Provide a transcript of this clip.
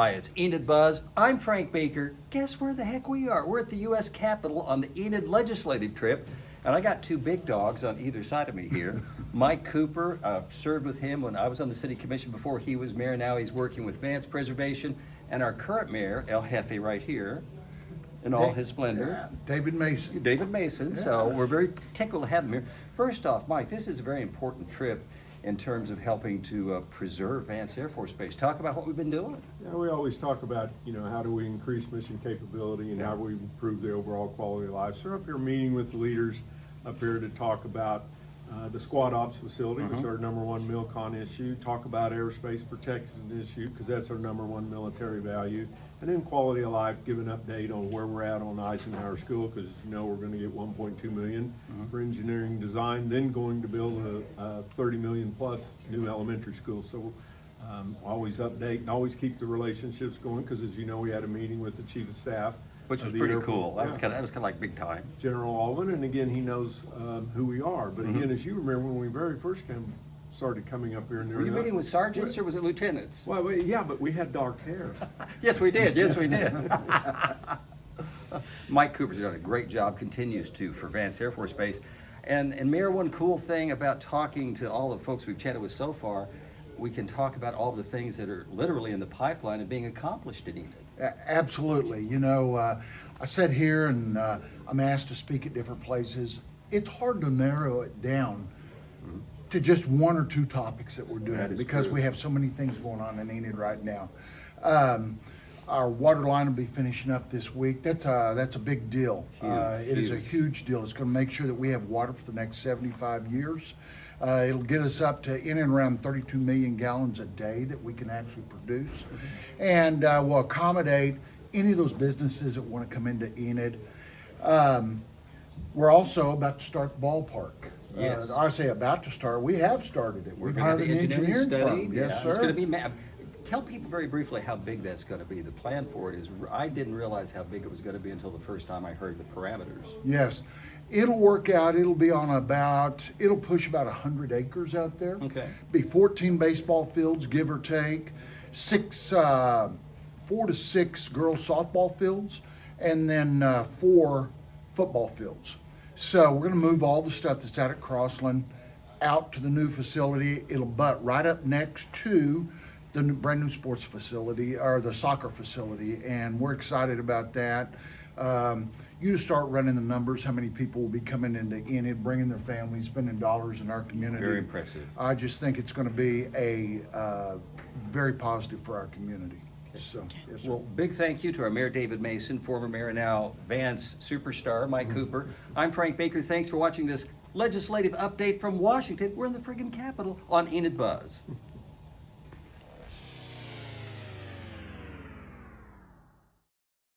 Hi, it's Enid Buzz. I'm Frank Baker. Guess where the heck we are? We're at the U.S. Capitol on the Enid legislative trip, and I got two big dogs on either side of me here. Mike Cooper, served with him when I was on the city commission before he was mayor. Now he's working with Vance Preservation, and our current mayor, El Jefe, right here, in all his splendor. David Mason. David Mason, so we're very tickled to have him here. First off, Mike, this is a very important trip in terms of helping to preserve Vance Air Force Base. Talk about what we've been doing. Yeah, we always talk about, how do we increase mission capability and how do we improve the overall quality of life. So we're up here meeting with the leaders up here to talk about the squad ops facility, which is our #1 MILCON issue, talk about airspace protection issue, because that's our #1 military value, and then quality of life, give an update on where we're at on Eisenhower School, because we're going to get $1.2 million for engineering design, then going to build a $30 million plus new elementary school. So always update and always keep the relationships going, because as you know, we had a meeting with the chief of staff. Which was the pretty airport. cool. That Yeah. was kind of like big time. General Alvin, and again, he knows who we are. But again, as you remember, when we very first started coming up here, and Were you meeting with sergeants or was it lieutenants? Well, yeah, but we had dark hair. Yes, we did. Yes, we did. Mike Cooper's done a great job, continues to, for Vance Air Force Base. And Mayor, one cool thing about talking to all the folks we've chatted with so far, we can talk about all the things that are literally in the pipeline and being accomplished in Enid. Absolutely. I sit here and I'm asked to speak at different places. It's hard to narrow it down to just one or two topics that we're doing because we have so many things going on in Enid right now. Our water line will be finishing up this week. That's a big deal. It is a huge deal. It's going to make sure that we have water for the next 75 years. It'll get us up to in and around 32 million gallons a day that we can actually produce. And will accommodate any of those businesses that want to come into Enid. We're also about to start the ballpark. Yes. I say about to start. We have started it. We've hired an engineering firm. Yes, sir. It's going to be tell people very briefly how big that's going to be. The plan for it is, I didn't realize how big it was going to be until the first time I heard the parameters. Yes. It'll work out. It'll be on it'll push about 100 acres out there. Okay. Be 14 baseball fields, give or take, 4 to 6 girls softball fields, and then 4 football fields. So we're going to move all the stuff that's out at Crossland out to the new facility. It'll butt right up next to the brand new sports facility, or the soccer facility, and we're excited about that. You just start running the numbers, how many people will be coming into Enid, bringing their families, spending dollars in our community. Very impressive. I just think it's going to be a very positive for our community. So, yes, sir. Well, big thank you to our Mayor David Mason, former mayor, now Vance superstar Mike Cooper. I'm Frank Baker. Thanks for watching this legislative update from Washington. We're in the friggin' Capitol on Enid Buzz.